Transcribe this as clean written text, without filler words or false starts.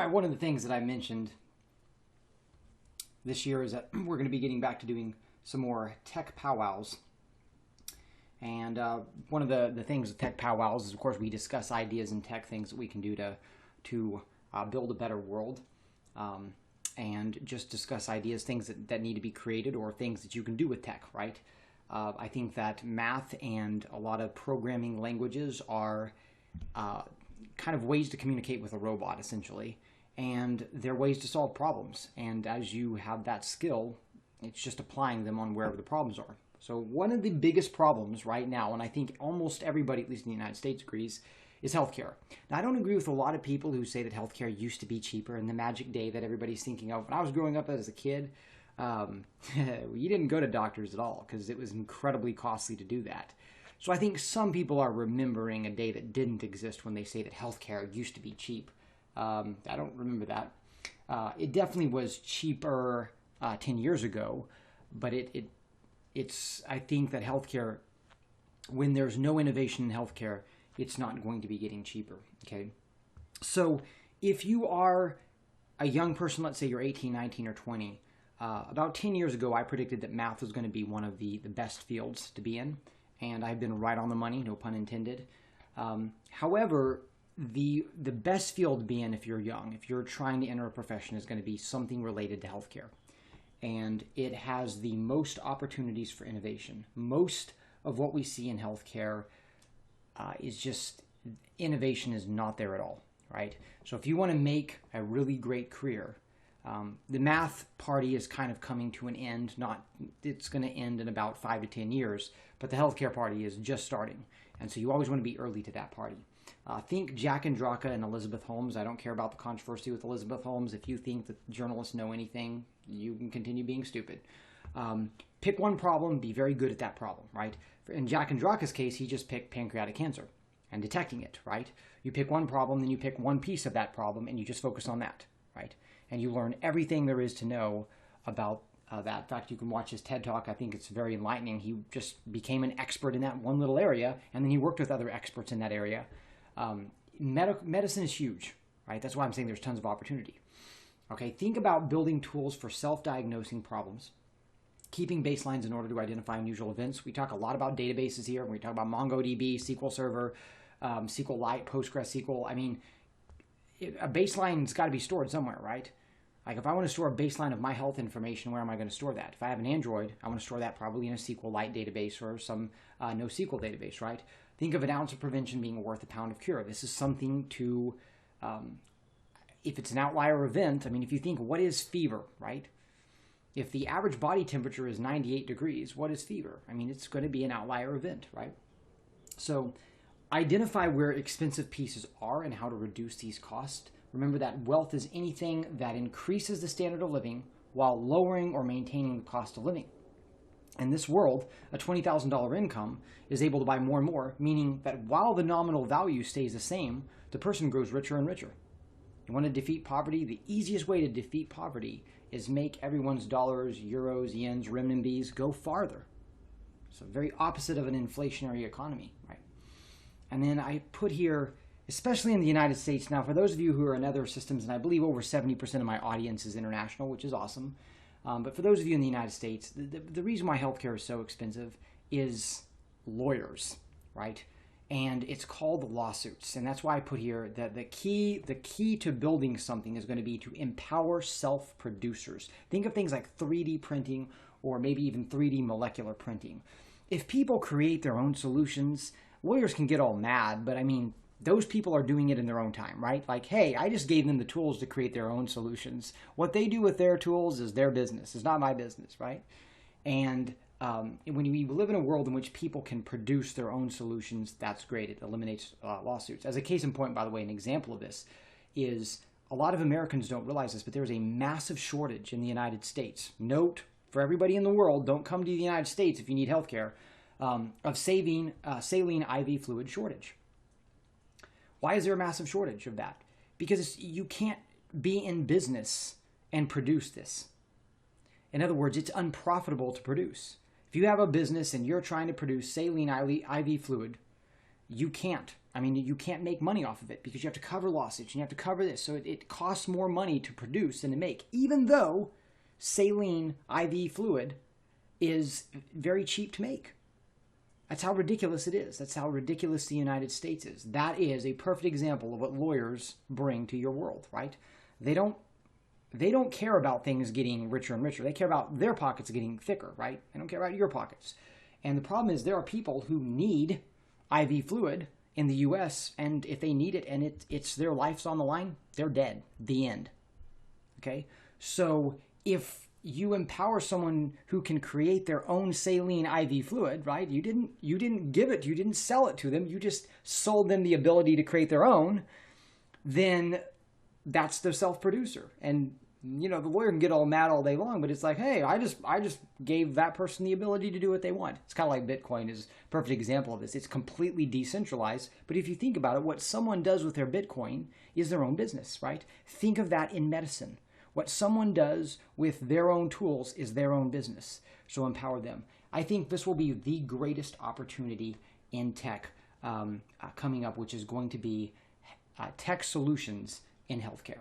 right, one of the things that I mentioned this year is that we're going to be getting back to doing some more tech powwows. And one of the things with tech powwows is, of course, we discuss ideas and tech things that we can do to build a better world, and just discuss ideas, things that need to be created, or things that you can do with tech, right? I think that math and a lot of programming languages are kind of ways to communicate with a robot, essentially. And they're ways to solve problems. And as you have that skill, it's just applying them on wherever the problems are. So one of the biggest problems right now, and I think almost everybody, at least in the United States, agrees, is healthcare. Now, I don't agree with a lot of people who say that healthcare used to be cheaper and the magic day that everybody's thinking of. When I was growing up as a kid, you didn't go to doctors at all because it was incredibly costly to do that. So I think some people are remembering a day that didn't exist when they say that healthcare used to be cheap. I don't remember that. It definitely was cheaper 10 years ago, but it's I think that healthcare, when there's no innovation in healthcare, it's not going to be getting cheaper. Okay, so if you are a young person, let's say you're 18, 19, or 20, about 10 years ago, I predicted that math was going to be one of the best fields to be in, and I've been right on the money, no pun intended. However, the best field to be in if you're young, if you're trying to enter a profession, is going to be something related to healthcare. And it has the most opportunities for innovation. Most of what we see in healthcare is just, innovation is not there at all, right? So if you want to make a really great career, the math party is kind of coming to an end. It's going to end in about 5 to 10 years, but the healthcare party is just starting. And so you always want to be early to that party. Think Jack Andraka and Elizabeth Holmes. I don't care about the controversy with Elizabeth Holmes. If you think that journalists know anything, you can continue being stupid. Pick one problem, be very good at that problem, right? In Jack Andraka's case, he just picked pancreatic cancer and detecting it, right? You pick one problem, then you pick one piece of that problem, and you just focus on that, right? And you learn everything there is to know about that. In fact, you can watch his TED Talk. I think it's very enlightening. He just became an expert in that one little area, and then he worked with other experts in that area. Medicine is huge, right? That's why I'm saying there's tons of opportunity. Okay, think about building tools for self-diagnosing problems, keeping baselines in order to identify unusual events. We talk a lot about databases here. We talk about MongoDB, SQL Server, SQLite, PostgreSQL. I mean, a baseline's got to be stored somewhere, right? Like if I want to store a baseline of my health information, where am I going to store that? If I have an Android, I want to store that probably in a SQLite database or some NoSQL database, right? Think of an ounce of prevention being worth a pound of cure. This is something to, if it's an outlier event, I mean, if you think, what is fever, right? If the average body temperature is 98 degrees, what is fever? I mean, it's going to be an outlier event, right? So identify where expensive pieces are and how to reduce these costs. Remember that wealth is anything that increases the standard of living while lowering or maintaining the cost of living. In this world, a $20,000 income is able to buy more and more, meaning that while the nominal value stays the same, the person grows richer and richer. You want to defeat poverty? The easiest way to defeat poverty is make everyone's dollars, euros, yens, renminbis go farther. So very opposite of an inflationary economy, right? And then I put here, especially in the United States. Now, for those of you who are in other systems, and I believe over 70% of my audience is international, which is awesome. But for those of you in the United States, the reason why healthcare is so expensive is lawyers, right? And it's called lawsuits. And that's why I put here that the key to building something is going to be to empower self-producers. Think of things like 3D printing or maybe even 3D molecular printing. If people create their own solutions, lawyers can get all mad, but I mean, those people are doing it in their own time, right? Like, hey, I just gave them the tools to create their own solutions. What they do with their tools is their business. It's not my business, right? And when we live in a world in which people can produce their own solutions, that's great. It eliminates lawsuits. As a case in point, by the way, an example of this is a lot of Americans don't realize this, but there's a massive shortage in the United States. Note, for everybody in the world, don't come to the United States if you need health care, of saline IV fluid shortage. Why is there a massive shortage of that? Because you can't be in business and produce this. In other words, it's unprofitable to produce. If you have a business and you're trying to produce saline IV fluid, you can't. I mean, you can't make money off of it because you have to cover lawsuits and you have to cover this. So it costs more money to produce than to make, even though saline IV fluid is very cheap to make. That's how ridiculous it is. That's how ridiculous the United States is. That is a perfect example of what lawyers bring to your world, right? They don't care about things getting richer and richer. They care about their pockets getting thicker, right? They don't care about your pockets. And the problem is there are people who need IV fluid in the U.S., and if they need it and it's their life's on the line, they're dead. The end. Okay? So if you empower someone who can create their own saline IV fluid, right? You didn't give it, you didn't sell it to them, you just sold them the ability to create their own, then that's the self-producer. And the lawyer can get all mad all day long, but it's like, hey, I just gave that person the ability to do what they want. It's kind of like Bitcoin is a perfect example of this. It's completely decentralized, but if you think about it, what someone does with their Bitcoin is their own business, right? Think of that in medicine. What someone does with their own tools is their own business. So empower them. I think this will be the greatest opportunity in tech coming up, which is going to be tech solutions in healthcare.